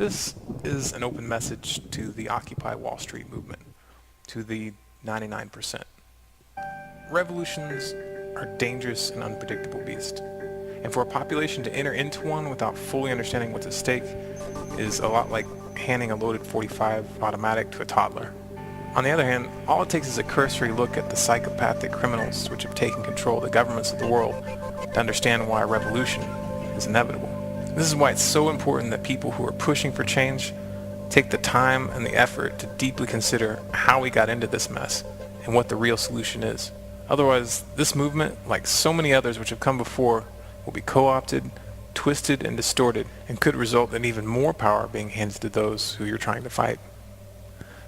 This is an open message to the Occupy Wall Street movement, to the 99%. Revolutions are dangerous and unpredictable beasts, and for a population to enter into one without fully understanding what's at stake is a lot like handing a loaded .45 automatic to a toddler. On the other hand, all it takes is a cursory look at the psychopathic criminals which have taken control of the governments of the world to understand why a revolution is inevitable. This is why it's so important that people who are pushing for change take the time and the effort to deeply consider how we got into this mess and what the real solution is. Otherwise, this movement, like so many others which have come before, will be co-opted, twisted, and distorted, and could result in even more power being handed to those who you're trying to fight.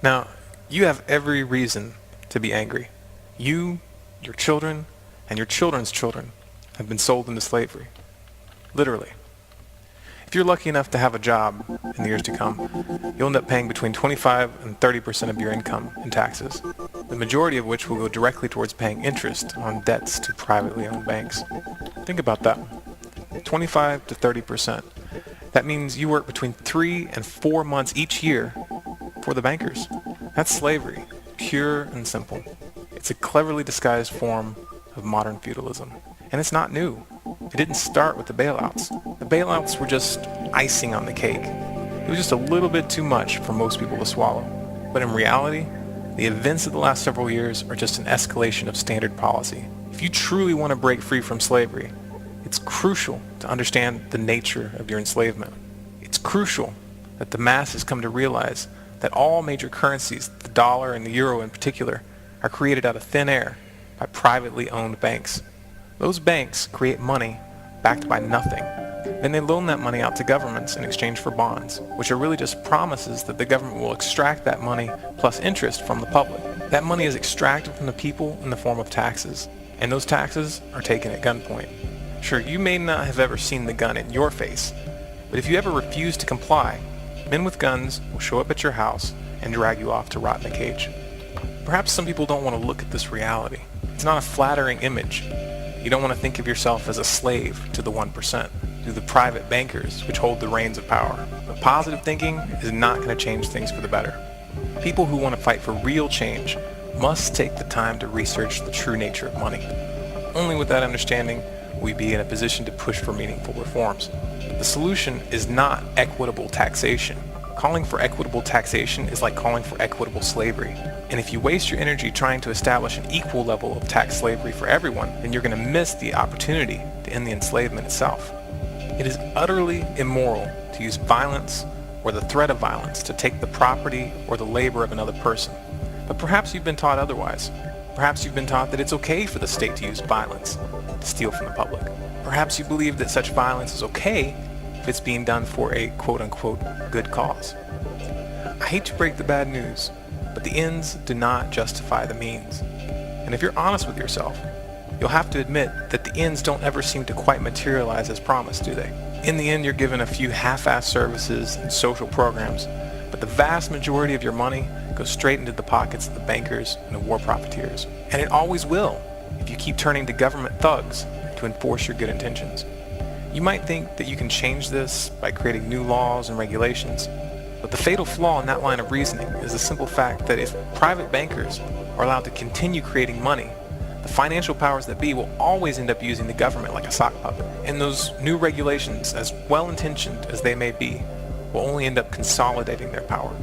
Now, you have every reason to be angry. You, your children, and your children's children have been sold into slavery. Literally. If you're lucky enough to have a job in the years to come, you'll end up paying between 25 and 30% of your income in taxes, the majority of which will go directly towards paying interest on debts to privately owned banks. Think about that. 25 to 30%. That means you work between 3 and 4 months each year for the bankers. That's slavery, pure and simple. It's a cleverly disguised form of modern feudalism. And it's not new. It didn't start with the bailouts. The bailouts were just icing on the cake. It was just a little bit too much for most people to swallow. But in reality, the events of the last several years are just an escalation of standard policy. If you truly want to break free from slavery, it's crucial to understand the nature of your enslavement. It's crucial that the masses come to realize that all major currencies, the dollar and the euro in particular, are created out of thin air by privately owned banks. Those banks create money backed by nothing. Then they loan that money out to governments in exchange for bonds, which are really just promises that the government will extract that money plus interest from the public. That money is extracted from the people in the form of taxes, and those taxes are taken at gunpoint. Sure, you may not have ever seen the gun in your face, but if you ever refuse to comply, men with guns will show up at your house and drag you off to rot in a cage. Perhaps some people don't want to look at this reality. It's not a flattering image. You don't want to think of yourself as a slave to the 1%, to the private bankers which hold the reins of power. But positive thinking is not going to change things for the better. People who want to fight for real change must take the time to research the true nature of money. Only with that understanding will we be in a position to push for meaningful reforms. The solution is not equitable taxation. Calling for equitable taxation is like calling for equitable slavery. And if you waste your energy trying to establish an equal level of tax slavery for everyone, then you're going to miss the opportunity to end the enslavement itself. It is utterly immoral to use violence or the threat of violence to take the property or the labor of another person. But perhaps you've been taught otherwise. Perhaps you've been taught that it's okay for the state to use violence to steal from the public. Perhaps you believe that such violence is okay if it's being done for a quote-unquote good cause. I hate to break the bad news, but the ends do not justify the means. And if you're honest with yourself, you'll have to admit that the ends don't ever seem to quite materialize as promised, do they? In the end, you're given a few half-assed services and social programs, but the vast majority of your money goes straight into the pockets of the bankers and the war profiteers. And it always will, if you keep turning to government thugs to enforce your good intentions. You might think that you can change this by creating new laws and regulations, but the fatal flaw in that line of reasoning is the simple fact that if private bankers are allowed to continue creating money, the financial powers that be will always end up using the government like a sock puppet. And those new regulations, as well-intentioned as they may be, will only end up consolidating their power.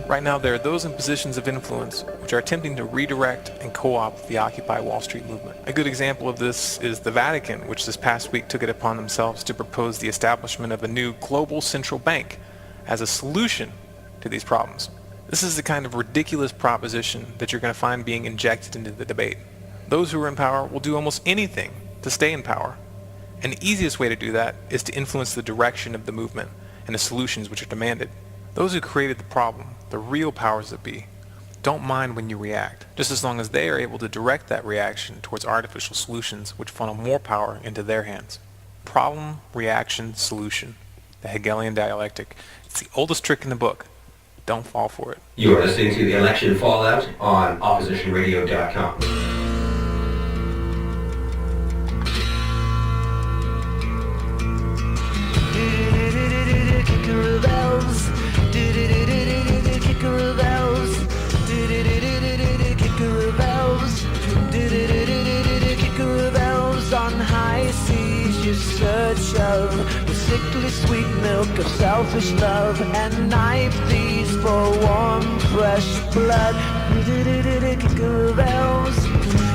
Right now, there are those in positions of influence which are attempting to redirect and co-opt the Occupy Wall Street movement. A good example of this is the Vatican, which this past week took it upon themselves to propose the establishment of a new global central bank as a solution to these problems. This is the kind of ridiculous proposition that you're going to find being injected into the debate. Those who are in power will do almost anything to stay in power. And the easiest way to do that is to influence the direction of the movement and the solutions which are demanded. Those who created the problem, the real powers that be, don't mind when you react, just as long as they are able to direct that reaction towards artificial solutions which funnel more power into their hands. Problem, reaction, solution. The Hegelian dialectic. It's the oldest trick in the book. Don't fall for it. You are listening to the election fallout on oppositionradio.com. Rebels. shove the sickly sweet milk of selfish love and knife these for warm, fresh blood. Kicker bells,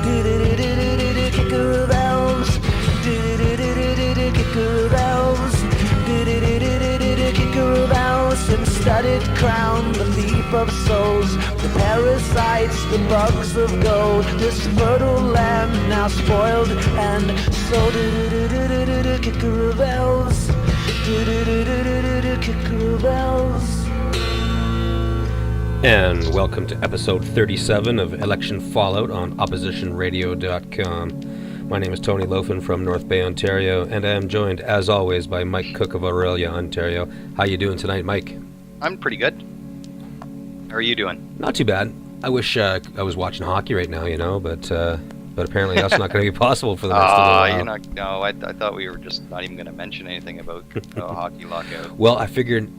kicker bells, kicker bells, kicker bells, and studded crown, the thief of souls, the parasites, the bugs of gold, this fertile land now spoiled and sold. Kicker bells, kicker bells. And welcome to episode 37 of Election Fallout on oppositionradio.com. My name is Tony Lofen from North Bay, Ontario, and I am joined, as always, by Mike Cook of Aurelia, Ontario. How you doing tonight, Mike? I'm pretty good. How are you doing? Not too bad. I wish I was watching hockey right now, but apparently that's not going to be possible for the rest of the while. You're not. No, I thought we were just not even going to mention anything about hockey lockout. Well, I figured,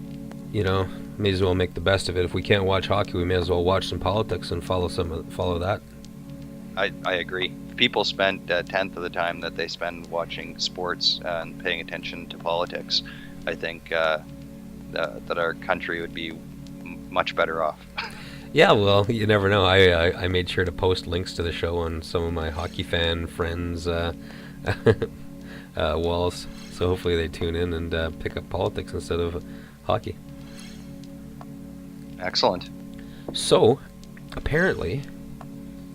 may as well make the best of it. If we can't watch hockey, we may as well watch some politics and follow that. I agree. If people spent a tenth of the time that they spend watching sports and paying attention to politics, I think that our country would be much better off. Yeah, well, you never know. I made sure to post links to the show on some of my hockey fan friends' walls, so hopefully they tune in and pick up politics instead of hockey. Excellent. So, apparently,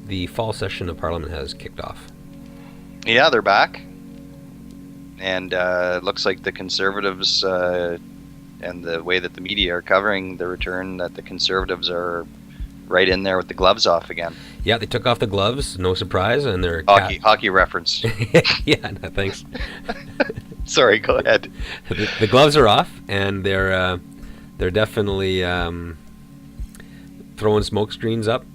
the fall session of Parliament has kicked off. Yeah, they're back. And it looks like the Conservatives and the way that the media are covering the return, that the Conservatives are right in there with the gloves off again. Yeah, they took off the gloves, no surprise, and they're... Hockey reference. Yeah, no, thanks. Sorry, go ahead. The gloves are off, and they're definitely throwing smoke screens up.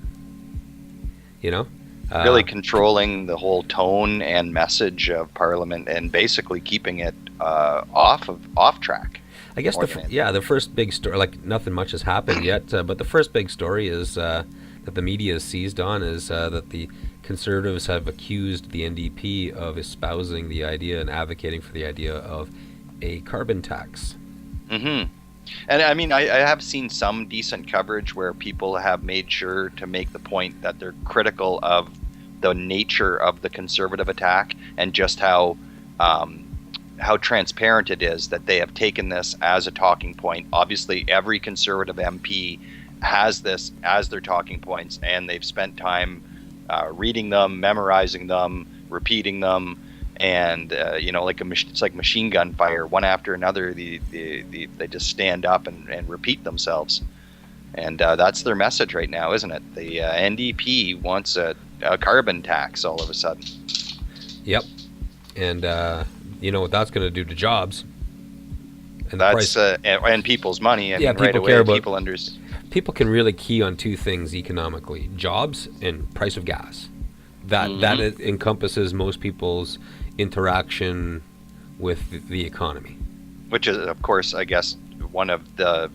Really controlling the whole tone and message of Parliament and basically keeping it off track. I guess the first big story, like nothing much has happened yet, but the first big story is that the media has seized on is that the Conservatives have accused the NDP of espousing the idea and advocating for the idea of a carbon tax. Mm-hmm. And I mean, I have seen some decent coverage where people have made sure to make the point that they're critical of the nature of the Conservative attack and just how transparent it is that they have taken this as a talking point. Obviously, every Conservative MP has this as their talking points, and they've spent time reading them, memorizing them, repeating them. And it's like machine gun fire, one after another. They just stand up and repeat themselves, and that's their message right now, isn't it? The NDP wants a carbon tax all of a sudden. Yep, and you know what that's going to do to jobs. And that's and people's money. And yeah, right people away, care about. People can really key on two things economically: jobs and price of gas. That encompasses most people's interaction with the economy. Which is, of course, I guess, one of the,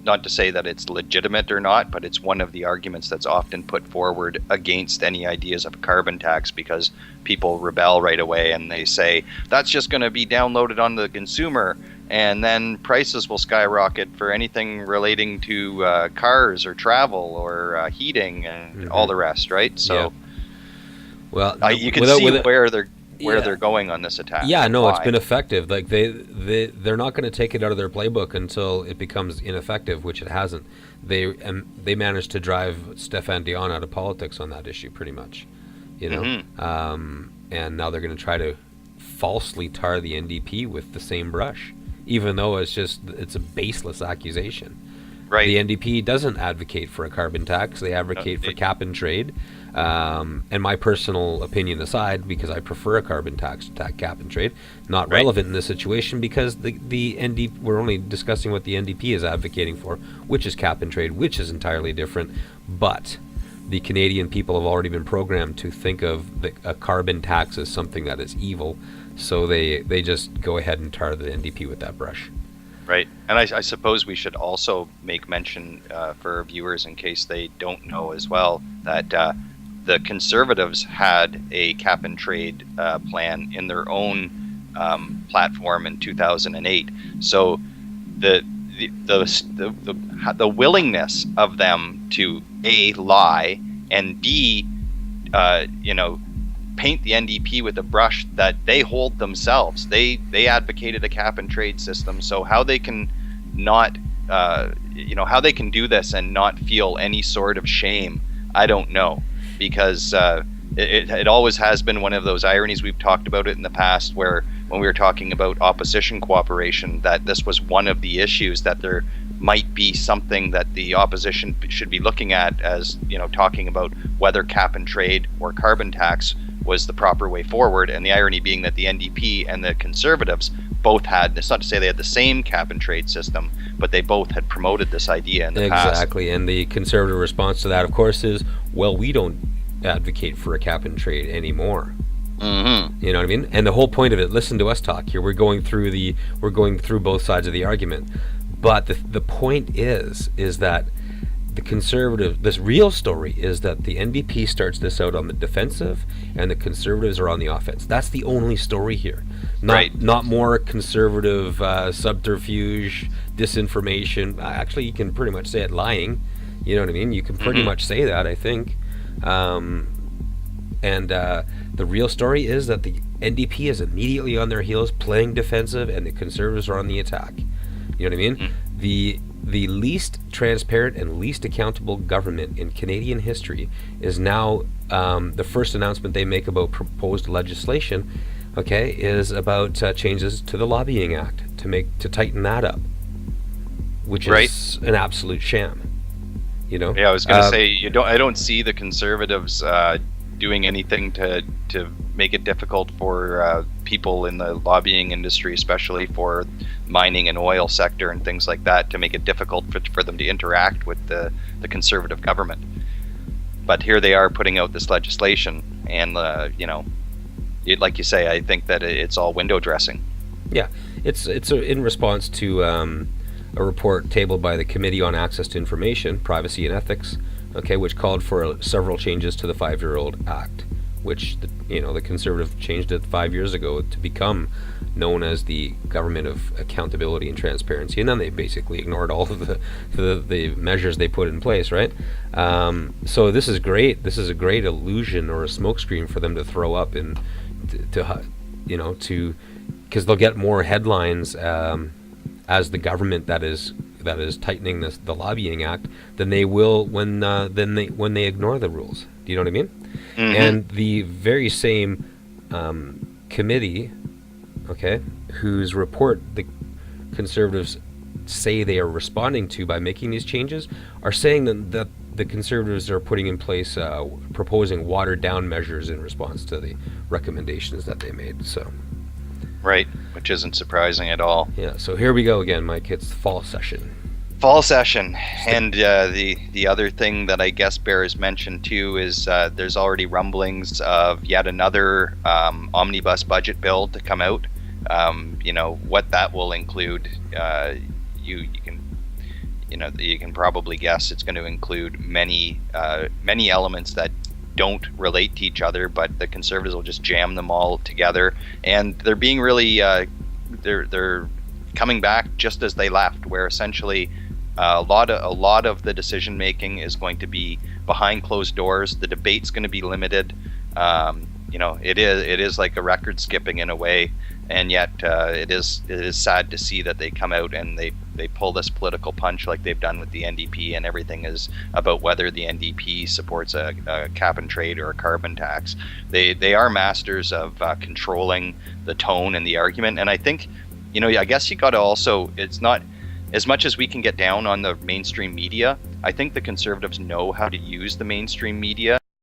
not to say that it's legitimate or not, but it's one of the arguments that's often put forward against any ideas of a carbon tax, because people rebel right away and they say, that's just going to be downloaded on the consumer, and then prices will skyrocket for anything relating to cars or travel or heating and all the rest, right? So, yeah. Well, you can see where they're going on this attack. Yeah, no, it's been effective. Like they're not going to take it out of their playbook until it becomes ineffective, which it hasn't. They managed to drive Stéphane Dion out of politics on that issue, pretty much. And now they're going to try to falsely tar the NDP with the same brush, even though it's a baseless accusation. Right. The NDP doesn't advocate for a carbon tax. They advocate for cap and trade. And my personal opinion aside, because I prefer a carbon tax to cap and trade, not relevant in this situation, because the NDP, we're only discussing what the NDP is advocating for, which is cap and trade, which is entirely different. But the Canadian people have already been programmed to think of a carbon tax as something that is evil, so they just go ahead and tar the NDP with that brush. Right. And I suppose we should also make mention for viewers, in case they don't know as well, that the Conservatives had a cap and trade plan in their own platform in 2008. So the willingness of them to A, lie, and B, paint the NDP with a brush that they hold themselves. They advocated a cap and trade system. So how they can not, how they can do this and not feel any sort of shame, I don't know, because it always has been one of those ironies. We've talked about it in the past, where when we were talking about opposition cooperation, that this was one of the issues, that there might be something that the opposition should be looking at, as talking about whether cap and trade or carbon tax was the proper way forward. And the irony being that the NDP and the Conservatives both had, it's not to say they had the same cap and trade system, but they both had promoted this idea in the past. Exactly. And the Conservative response to that, of course, is, well, we don't advocate for a cap and trade anymore. Mm-hmm. You know what I mean? And the whole point of it, listen to us talk here. We're going through both sides of the argument. But the point is that the Conservative, this real story is that the NDP starts this out on the defensive and the Conservatives are on the offense. That's the only story here. Not more Conservative subterfuge, disinformation. Actually, you can pretty much say it, lying. You know what I mean? You can pretty much say that, I think. The real story is that the NDP is immediately on their heels, playing defensive, and the Conservatives are on the attack. You know what I mean? The least transparent and least accountable government in Canadian history is now, the first announcement they make about proposed legislation, is about changes to the Lobbying Act to tighten that up, which is an absolute sham. Yeah, I was going to say, I don't see the Conservatives doing anything to make it difficult for people in the lobbying industry, especially for mining and oil sector and things like that, to make it difficult for them to interact with the Conservative government. But here they are putting out this legislation, and like you say, I think that it's all window dressing. Yeah, it's in response to a report tabled by the Committee on Access to Information, Privacy and Ethics, which called for several changes to the 5-year-old Act, which the Conservative changed it 5 years ago to become known as the Government of Accountability and Transparency, and then they basically ignored all of the measures they put in place, right? So this is great. This is a great illusion or a smokescreen for them to throw up and because they'll get more headlines as the government that is tightening the Lobbying Act than they will when they ignore the rules. Do you know what I mean? Mm-hmm. And the very same committee, whose report the Conservatives say they are responding to by making these changes, are saying that the Conservatives are putting in place, proposing watered down measures in response to the recommendations that they made. So. Right, which isn't surprising at all. Yeah, so here we go again, Mike. It's fall session. And the other thing that I guess bears mention too is there's already rumblings of yet another omnibus budget bill to come out. What that will include, you can probably guess it's going to include many elements that don't relate to each other, but the Conservatives will just jam them all together, and they're being really they're coming back just as they left, where essentially a lot of the decision making is going to be behind closed doors. The debate's going to be limited. It is like a record skipping in a way, and yet it is sad to see that they come out and they pull this political punch like they've done with the NDP, and everything is about whether the NDP supports a cap and trade or a carbon tax. They are masters of controlling the tone and the argument, and I think, I guess you got to also, it's not, as much as we can get down on the mainstream media, I think the Conservatives know how to use the mainstream media